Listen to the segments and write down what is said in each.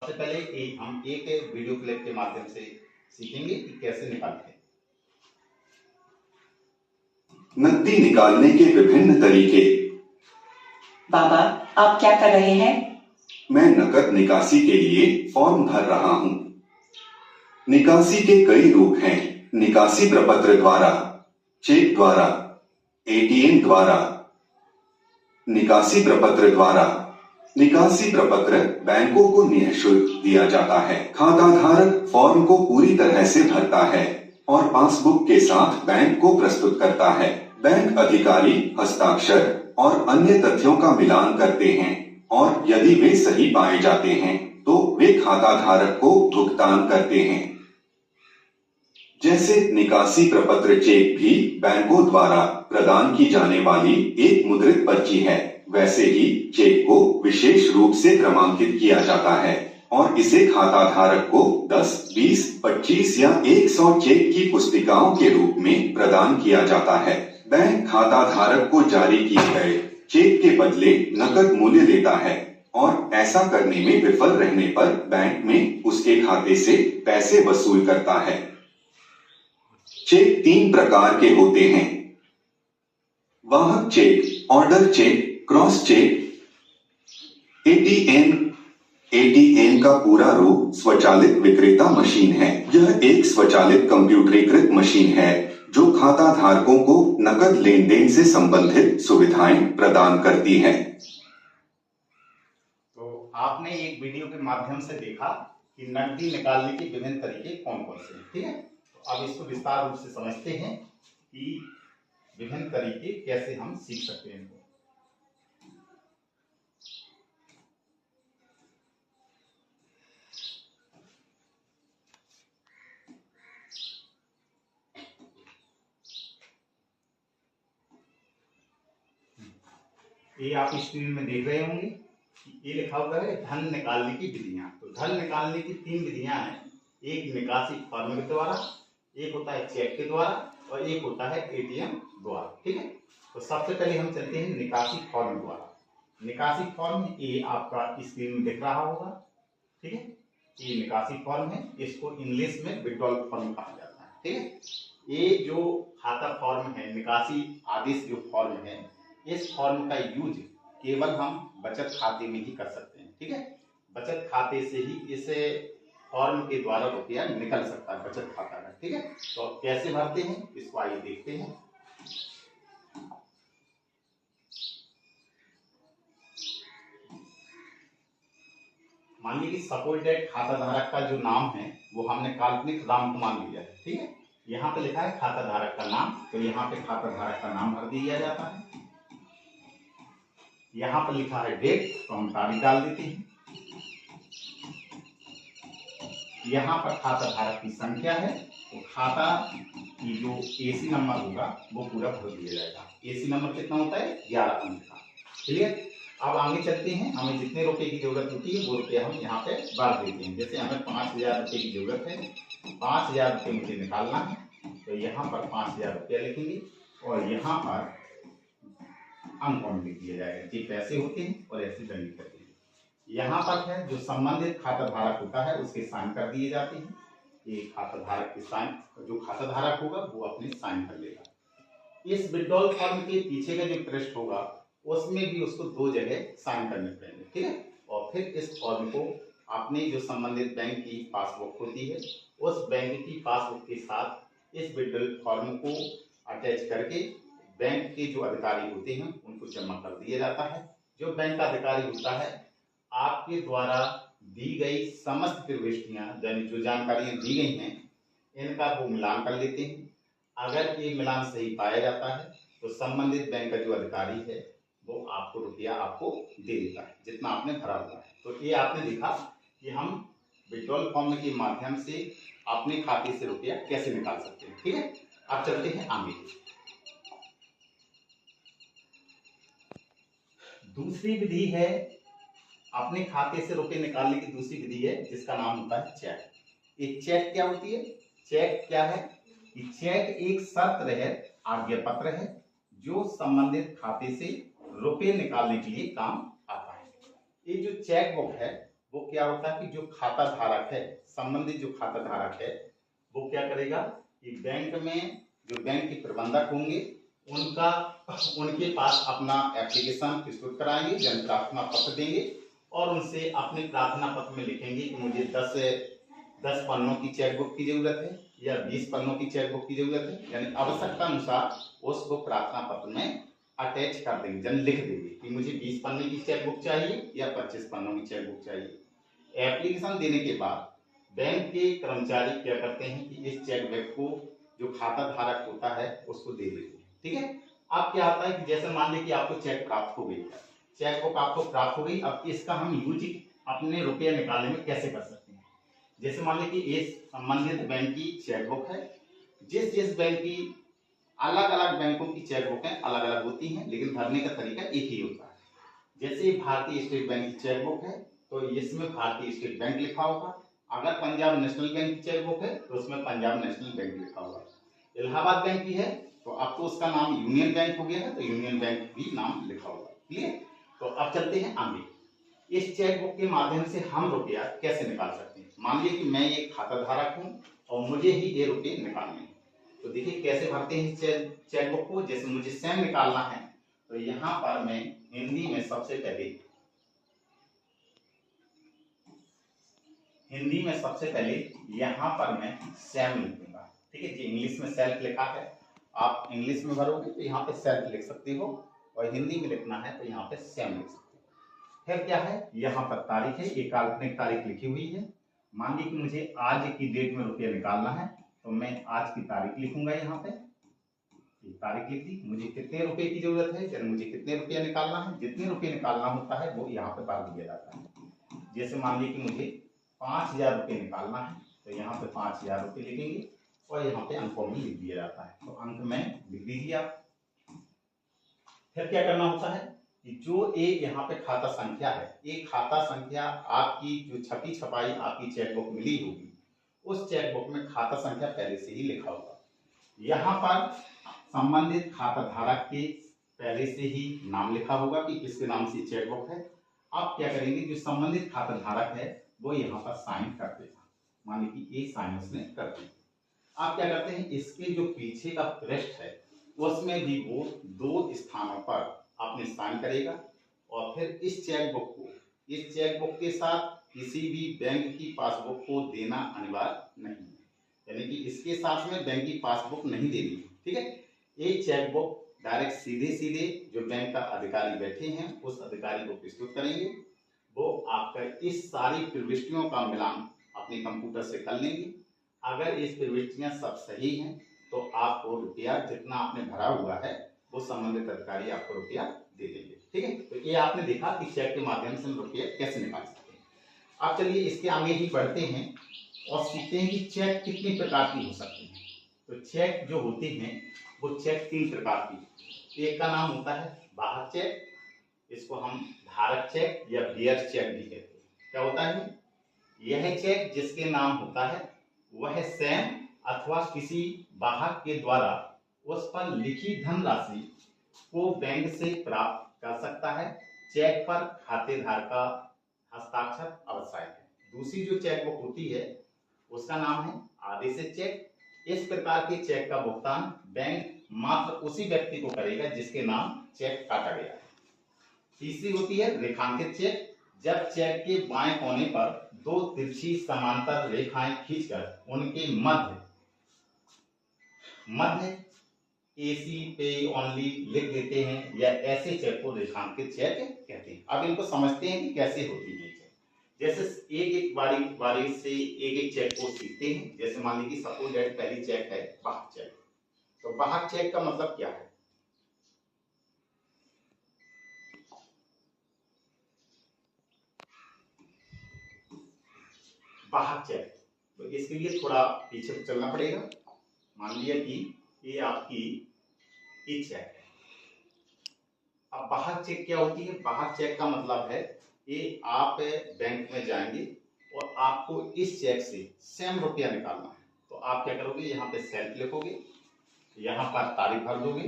सबसे पहले हम एक वीडियो क्लिप के माध्यम से सीखेंगे कि कैसे निकालते हैं। नकदी निकालने के विभिन्न तरीके। बाबा, आप क्या कर रहे हैं? मैं नकद निकासी के लिए फॉर्म भर रहा हूँ। निकासी के कई रूप हैं। निकासी प्रपत्र द्वारा, चेक द्वारा, एटीएम द्वारा। निकासी प्रपत्र द्वारा। निकासी प्रपत्र बैंकों को निःशुल्क दिया जाता है। खाता धारक फॉर्म को पूरी तरह से भरता है और पासबुक के साथ बैंक को प्रस्तुत करता है। बैंक अधिकारी हस्ताक्षर और अन्य तथ्यों का मिलान करते हैं और यदि वे सही पाए जाते हैं तो वे खाता धारक को भुगतान करते हैं। जैसे निकासी प्रपत्र चेक भी बैंकों द्वारा प्रदान की जाने वाली एक मुद्रित पर्ची है, वैसे ही चेक को विशेष रूप से क्रमांकित किया जाता है और इसे खाता धारक को 10, 20, 25 या 100 चेक की पुस्तिकाओं के रूप में प्रदान किया जाता है। बैंक खाता धारक को जारी किए गए चेक के बदले नकद मूल्य लेता है और ऐसा करने में विफल रहने पर बैंक में उसके खाते से पैसे वसूल करता है। चेक 3 प्रकार के होते हैं: वाहक cheque, order cheque, cross cheque. ATM का पूरा रूप स्वचालित विक्रेता मशीन है। यह एक स्वचालित कंप्यूटरीकृत मशीन है जो खाता धारकों को नकद लेन देन से संबंधित सुविधाएं प्रदान करती है। तो आपने एक वीडियो के माध्यम से देखा कि नकदी निकालने के विभिन्न तरीके कौन कौन से हैं, ठीक है। तो अब इसको विस्तार रूप से समझते हैं कि विभिन्न तरीके कैसे हम सीख सकते हैं इनको। ये आप स्क्रीन में देख रहे होंगे, ये लिखा हुआ है धन निकालने की विधियां। तो धन निकालने की 3 विधियां हैं। एक निकासी फॉर्म के द्वारा, एक होता है चेक के द्वारा और एक होता है एटीएम द्वारा, ठीक है। तो सबसे पहले हम चलते हैं निकासी फॉर्म द्वारा। निकासी फॉर्म ये आपका स्क्रीन में दिख रहा होगा, ठीक है। ये निकासी फॉर्म है, इसको इंग्लिश में विड्रॉल फॉर्म कहा जाता है, ठीक है। ये जो खाता फॉर्म है, निकासी आदेश जो फॉर्म है, इस फॉर्म का यूज केवल हम बचत खाते में ही कर सकते हैं, ठीक है। बचत खाते से ही इस फॉर्म के द्वारा रुपया निकल सकता है बचत खाता का, ठीक है। तो कैसे भरते हैं इसको आइए देखते हैं। मान लीजिए कि सपोज दैट खाता धारक का जो नाम है वो हमने काल्पनिक रामकुमार लिया है, ठीक है। यहाँ पे लिखा है खाता धारक का नाम, तो यहाँ पे खाता धारक का नाम भर दिया जाता है। यहाँ पर लिखा है डेट, तो हम तारीख डाल देते हैं। यहाँ पर खाता धारक की संख्या है, तो खाता की जो एसी नंबर होगा वो पूरा भर दिया जाएगा। एसी नंबर कितना होता है? 11 अंक का, क्लियर। अब आगे चलते हैं, हमें जितने रुपए की जरूरत होती है वो रुपये हम यहाँ पे बांट देते हैं। जैसे हमें 5000 रुपये की जरूरत है, 5000 रुपये मुझे निकालना है, तो यहाँ पर 5000 रुपया लिखेंगे और यहाँ पर अनकाउंट लिख दिया जाएगा। ये पैसे होते हैं और ऐसे दंडित करते हैं। यहाँ पर है जो संबंधित खाता धारक होता है उसके साइन कर दिए जाते हैं। ये खाता धारक के साइन, जो खाता धारक होगा वो अपने साइन कर लेगा। इस विड्रॉल फॉर्म के पीछे का जो पृष्ठ होगा उसमें भी उसको 2 जगह साइन करने पड़ेंगे, ठीक है। और फिर इस फॉर्म को अपने जो संबंधित बैंक की पासबुक होती है उस बैंक की पासबुक के साथ इस विड्रॉल फॉर्म को अटैच करके बैंक के जो अधिकारी होते हैं उनको जमा कर दिया जाता है। जो बैंक का अधिकारी होता है आपके द्वारा दी गई समस्त प्रविष्टियां, यानी जो जानकारियां दी गई हैं, इनका वो मिलान कर लेते हैं। अगर ये मिलान सही पाया जाता है तो संबंधित बैंक का जो अधिकारी है वो आपको रुपया आपको दे देता है जितना आपने भरा हुआ है। तो ये आपने देखा कि हम विड्रॉल फॉर्म के माध्यम से अपने खाते से रुपया कैसे निकाल सकते हैं, ठीक है। अब चलते हैं आगे। दूसरी विधि है अपने खाते से रुपए निकालने की, दूसरी विधि है जिसका नाम होता है चेक। ये चेक क्या होती है? चेक क्या है? ये चेक एक शर्त रहित आज्ञा पत्र है जो संबंधित खाते से रुपए निकालने के लिए काम आता है। ये जो चेक बुक है वो क्या होता है कि जो खाता धारक है, संबंधित जो खाता धारक है, वो क्या करेगा कि बैंक में जो बैंक के प्रबंधक होंगे उनके पास अपना एप्लीकेशन प्रस्तुत कराएंगे, जन प्रार्थना पत्र देंगे और उनसे अपने प्रार्थना पत्र में लिखेंगे कि मुझे 10 पन्नों की चेकबुक की जरूरत है या 20 पन्नों की चेकबुक की जरूरत है, यानी आवश्यकता अनुसार उसको प्रार्थना पत्र में अटैच कर देंगे, जन लिख देंगे कि मुझे 20 पन्ने की चेकबुक चाहिए या 25 पन्नों की चेकबुक चाहिए। एप्लीकेशन देने के बाद बैंक के कर्मचारी क्या करते हैं कि इस चेकबुक को जो खाता धारक होता है उसको दे देते हैं। ठीक है, अब क्या होता है कि जैसे मान लीजिए कि आपको चेक प्राप्त हो गई, चेकबुक आपको प्राप्त हो गई, अब इसका हम यूज अपने रुपये निकालने में कैसे कर सकते हैं। जैसे मान लीजिए कि इस संबंधित बैंक की चेकबुक है, जिस बैंक की अलग अलग बैंकों की चेकबुकें अलग अलग होती हैं, लेकिन भरने का तरीका एक ही होता है। जैसे भारतीय स्टेट बैंक की चेकबुक है तो इसमें भारतीय स्टेट बैंक लिखा होगा, अगर पंजाब नेशनल बैंक की चेकबुक है तो उसमें पंजाब नेशनल बैंक लिखा होगा। इलाहाबाद बैंक की है तो अब तो उसका नाम यूनियन बैंक हो गया है, तो यूनियन बैंक भी नाम लिखा होगा। क्लियर? तो अब चलते हैं आगे, इस चेकबुक के माध्यम से हम रुपया कैसे निकाल सकते हैं। मान लीजिए कि मैं एक खाता धारक हूं और मुझे ही ये रुपये निकालने हैं, तो देखिए कैसे भरते हैं चेकबुक को। जैसे मुझे सेम निकालना है तो यहाँ पर मैं हिंदी में सबसे पहले यहाँ पर मैं सेम लिखूंगा। ठीक है जी, इंग्लिश में सेल्फ लिखा है, आप इंग्लिश में भरोगे तो यहाँ पे सेल्फ लिख सकते हो और हिंदी में लिखना है तो यहाँ पे सेम लिख सकते हो। फिर क्या है, यहाँ पर तारीख है, एक काल्पनिक तारीख लिखी हुई है। मान लीजिए कि मुझे आज की डेट में रुपया निकालना है तो मैं आज की तारीख लिखूंगा, यहाँ पे तारीख लिख दी, मुझे कितने रुपए की जरूरत है, यानी मुझे कितने रुपया निकालना है, जितने रुपये निकालना होता है वो यहाँ पे भर दिया जाता है। जैसे मान लीजिए कि मुझे 5,000 रुपये निकालना है तो यहाँ पे 5,000 रुपये लिखेंगे और यहाँ पे अंकों में लिख दिया जाता है, तो अंक में लिख दीजिए आप। फिर क्या करना होता है कि जो एक यहाँ पे खाता संख्या है, एक खाता संख्या आपकी जो छपी छपाई आपकी चेकबुक मिली होगी, उस चेकबुक में खाता संख्या पहले से ही लिखा होगा। यहाँ पर संबंधित खाता धारक के पहले से ही नाम लिखा होगा कि किसके नाम से चेकबुक है। आप क्या करेंगे, जो संबंधित खाता धारक है वो यहाँ पर साइन कर देगा, मान लीजिए कि ये साइन उसने कर दिया। आप क्या करते हैं, इसके जो पीछे का पृष्ठ है उसमें भी वो 2 स्थानों पर अपने साइन करेगा और फिर इस चेकबुक के साथ किसी भी बैंक की पासबुक को देना अनिवार्य नहीं है, यानी कि इसके साथ में बैंक की पासबुक नहीं देनी है। ठीक है, ये चेकबुक डायरेक्ट सीधे जो बैंक का अधिकारी बैठे हैं उस अधिकारी को प्रस्तुत करेंगे, वो आपका इस सारी प्रविष्टियों का मिलान अपने कंप्यूटर से कर लेंगे। अगर इस प्रविष्टियां सब सही हैं तो आपको रुपया जितना आपने भरा हुआ है वो संबंधित अधिकारी आपको रुपया दे देंगे। ठीक है, तो ये आपने देखा कि चेक के माध्यम से हम रुपया कैसे निकाल सकते हैं। अब चलिए इसके आगे ही बढ़ते हैं और सीखते हैं कि चेक कितनी प्रकार की हो सकती है। तो चेक जो होते हैं वो चेक 3 प्रकार की, एक का नाम होता है बाहर चेक, इसको हम धारक चेक या बियर चेक भी कहते हैं। क्या होता है, यह चेक जिसके नाम होता है वह स्वयं अथवा किसी बाहर के द्वारा उस पर लिखी धनराशि को बैंक से प्राप्त कर सकता है। चेक पर खातेदार का हस्ताक्षर आवश्यक है। दूसरी जो चेक बुक होती है उसका नाम है आदेशित चेक। इस प्रकार के चेक का भुगतान बैंक मात्र उसी व्यक्ति को करेगा जिसके नाम चेक काटा गया है। तीसरी होती है रेखांकित चेक, जब चेक के बाएं कोने पर 2 तिरछी समांतर रेखाएं खींचकर उनके मध्य एसी पे ओनली लिख देते हैं, या ऐसे चेक को रेखांकित चेक कहते हैं। अब इनको समझते हैं कि कैसे होती है चेक। जैसे एक बारी से एक चेक को सीखते हैं। जैसे मान लीजिए सपोज दैट पहली चेक है बाहर चेक। तो बाहर चेक का मतलब क्या है, बाहर चेक, तो इसके लिए थोड़ा पीछे चलना पड़ेगा। मान लिया कि ये आपकी चेक है। अब बाहर चेक क्या होती है, बाहर चेक का मतलब है ये आप बैंक में जाएंगे और आपको इस चेक से सेम रुपया निकालना है। तो आप क्या करोगे, यहाँ पे सेल्फ लिखोगे, यहाँ पर तारीख भर दोगे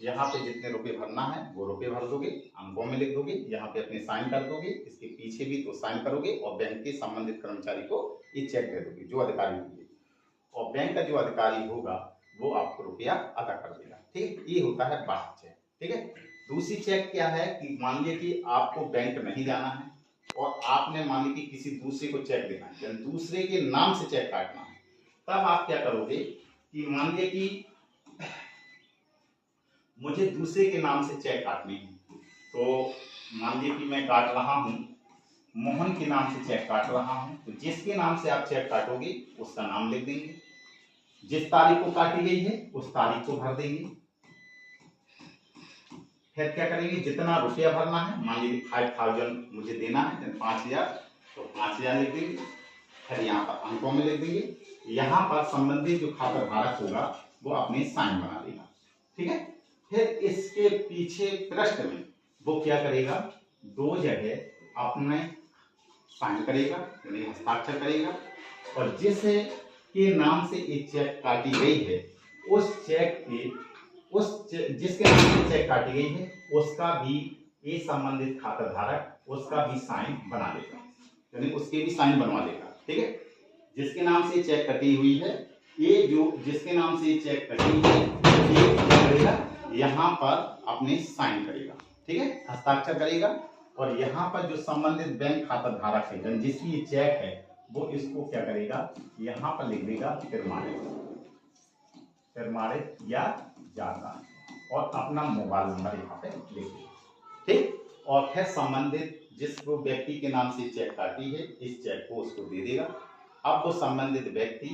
यहाँ पे जितने रुपए भरना है वो रुपए भर दोगे, अंकों में लिख दोगे, यहाँ पे अपने साइन कर दोगे, इसके पीछे भी तो साइन करोगे और बैंक के संबंधित कर्मचारी को ये चेक दे दोगे जो अधिकारी होंगे, और बैंक का जो अधिकारी होगा वो आपको रुपया अदा कर देगा। ठीक है, ये होता है बाहर चेक। ठीक है, दूसरी चेक क्या है कि मान लीजिए कि आपको बैंक नहीं जाना है और आपने मान लीजिए किसी दूसरे को चेक देना है, यानी दूसरे के नाम से चेक काटना है, तब आप क्या करोगे कि मान लीजिए कि मुझे दूसरे के नाम से चेक काटनी है, तो मान लीजिए कि मैं काट रहा हूं, मोहन के नाम से चेक काट रहा हूं, तो जिसके नाम से आप चेक काटोगे उसका नाम लिख देंगे, जिस तारीख को काटी गई है उस तारीख को भर देंगे। फिर क्या करेंगे, जितना रुपया भरना है, मान लीजिए 5000 मुझे देना है, 5000, तो 5000 लिख देंगे। फिर यहाँ पर अंकों में लिख देंगे, यहाँ पर संबंधित जो खाता धारक होगा वो अपने साइन बना देगा। ठीक है, फिर इसके पीछे पृष्ठ में वो क्या करेगा, 2 जगह अपने साइन करेगा, यानी हस्ताक्षर करेगा, और जिस के नाम से एक चेक काटी गई है उस चेक के जिसके नाम से चेक काटी गई है उसका भी ये संबंधित खाता धारक उसका भी साइन बना देगा, यानी उसके भी साइन बनवा देगा। ठीक है, जिसके नाम से चेक कटी हुई है, ये जो जिसके नाम से चेक कटी है ये क्या करेगा, यहाँ पर अपने साइन करेगा। ठीक है, हस्ताक्षर करेगा, और यहाँ पर जो संबंधित बैंक खाता धारक है जिसकी ये चेक है वो इसको क्या करेगा, यहाँ पर लिख देगा प्रमाणित या जाता, और अपना मोबाइल नंबर यहाँ पे लिख देगा। ठीक, और फिर संबंधित जिस व्यक्ति के नाम से चेक काटी है इस चेक को उसको दे देगा। अब वो संबंधित व्यक्ति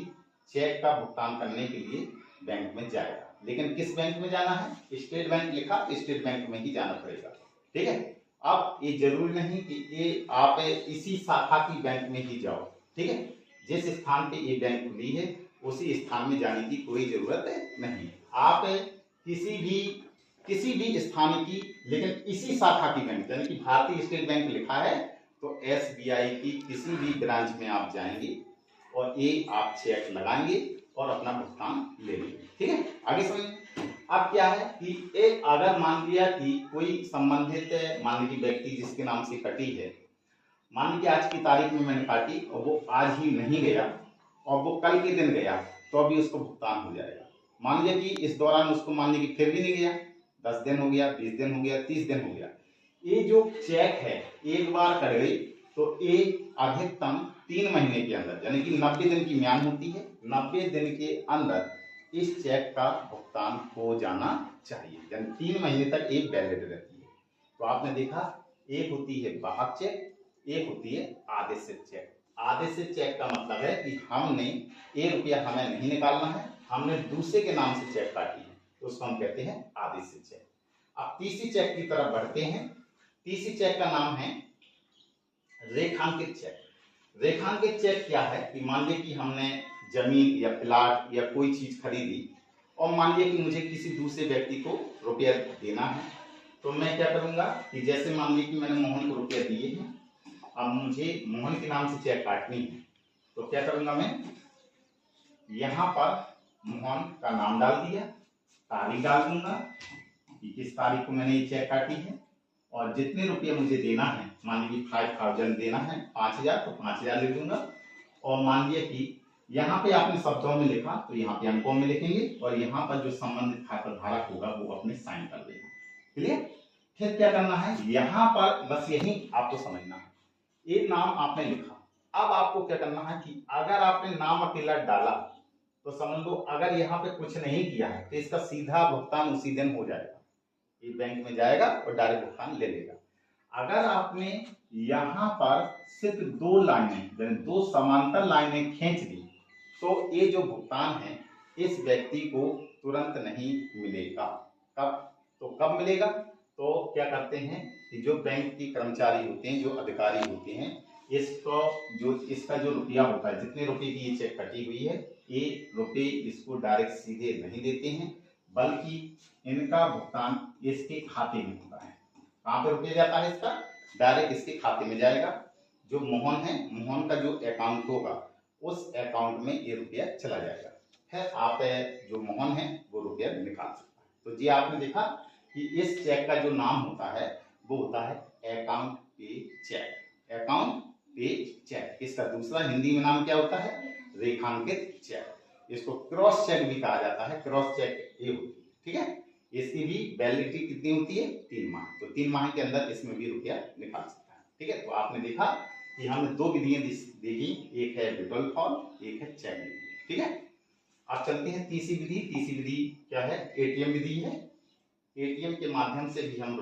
चेक का भुगतान करने के लिए बैंक में जाएगा, लेकिन किस बैंक में जाना है, स्टेट बैंक लिखा तो स्टेट बैंक में ही जाना पड़ेगा। ठीक है, अब ये जरूरी नहीं कि ये आप इसी शाखा की बैंक में ही जाओ। ठीक है, जिस स्थान पे ये बैंक खुली है उसी स्थान में जाने की कोई जरूरत नहीं। आप किसी भी स्थान की, लेकिन इसी शाखा की बैंक, यानी कि भारतीय स्टेट बैंक लिखा है तो SBI की किसी भी ब्रांच में आप जाएंगे और ये आप चेक लगाएंगे और अपना भुगतान ले लेंगे। ठीक है, आगे समझिए। अब क्या है कि एक अगर मान लिया कि कोई संबंधित मान लीजिए व्यक्ति जिसके नाम से कटी है, मान लीजिए आज की तारीख में मैंने काटी और वो आज ही नहीं गया और वो कल के दिन गया, तो अभी उसको भुगतान हो जाएगा। मान लिया कि इस दौरान उसको मान लीजिए फिर भी नहीं गया, 10 दिन हो गया, 20 दिन हो गया, 30 दिन हो गया, ये जो चेक है एक बार कट गई तो एक अधिकतम 3 महीने के अंदर, यानी कि 90 दिन की म्याद होती है, 90 दिन के अंदर इस चेक का भुगतान हो जाना चाहिए, यानी 3 महीने तक एक वैलिड रहती है। तो आपने देखा, एक होती है बाहर चेक, एक होती है आदेशित चेक। आदेशित चेक का मतलब है कि हमने ये रुपया हमें नहीं निकालना है, हमने दूसरे के नाम से चेक काटी है, तो उसको हम कहते हैं आदेशित चेक। अब तीसरी चेक की तरफ बढ़ते हैं। तीसरी चेक का नाम है रेखांकित चेक। रेखांकित चेक क्या है कि मान लीजिए कि हमने जमीन या प्लाट या कोई चीज खरीदी और मान लीजिए कि मुझे किसी दूसरे व्यक्ति को रुपया देना है, तो मैं क्या करूंगा कि जैसे मान लीजिए कि मैंने मोहन को रुपया दिए हैं, अब मुझे मोहन के नाम से चेक काटनी है, तो क्या करूंगा, मैं यहाँ पर मोहन का नाम डाल दिया, तारीख डाल दूंगा कि किस तारीख को मैंने ये चेक काटी है, और जितने रुपये मुझे देना है, मान लीजिए 5000 देना है, 5000 तो 5000 लिख दूंगा, और मान लिया कि यहाँ पे आपने शब्दों में लिखा तो यहाँ पे अंकों में लिखेंगे, और यहाँ पर जो संबंधित खाता धारक होगा वो अपने साइन कर देगा। क्लियर? फिर क्या करना है, यहाँ पर बस यही आपको समझना है, ये नाम आपने लिखा, अब आपको क्या करना है कि अगर आपने नाम अकेला डाला तो समझ लो अगर यहाँ पे कुछ नहीं किया है तो इसका सीधा भुगतान उसी दिन हो जाएगा, ये बैंक में जाएगा और डायरेक्ट भुगतान ले लेगा। अगर आपने यहाँ पर सिर्फ 2 लाइनें, यानी 2 समांतर लाइनें खींच दी, तो ये जो भुगतान है इस व्यक्ति को तुरंत नहीं मिलेगा। कब मिलेगा? तो क्या करते हैं कि जो बैंक के कर्मचारी होते हैं, जो अधिकारी होते हैं, इसका जो रुपया होता है, जितने रुपए की ये चेक कटी हुई है, ये रुपए इसको डायरेक्ट सीधे नहीं देते हैं, बल्कि इनका भुगतान इसके खाते में होता है। कहाँ पे रुपया जाता है इसका? डायरेक्ट इसके खाते में जाएगा। जो मोहन है, मोहन का जो अकाउंट होगा उस अकाउंट में ये रुपया चला जाएगा, फिर आप जो मोहन है वो रुपया निकाल सकता है। तो ये आपने देखा कि इस चेक का जो नाम होता है वो होता है अकाउंट पे चेक। अकाउंट पे चेक। इसका दूसरा हिंदी में नाम क्या होता है? रेखांकित चेक। इसको क्रॉस चेक भी कहा जाता है। क्रॉस चेक ये होती है, ठीक है। इसकी भी वैलिडिटी कितनी होती है? 3 माह। तो 3 माह के अंदर इसमें भी रुपया निकाल सकता है, ठीक है। तो आपने देखा कि हमने 2 विधियां देखी, एक है विड्रॉल फॉर्म, एक है चेक विधि, ठीक है। अब चलते हैं तीसरी विधि। तीसरी विधि क्या है? एटीएम विधि है। एटीएम के माध्यम से भी हम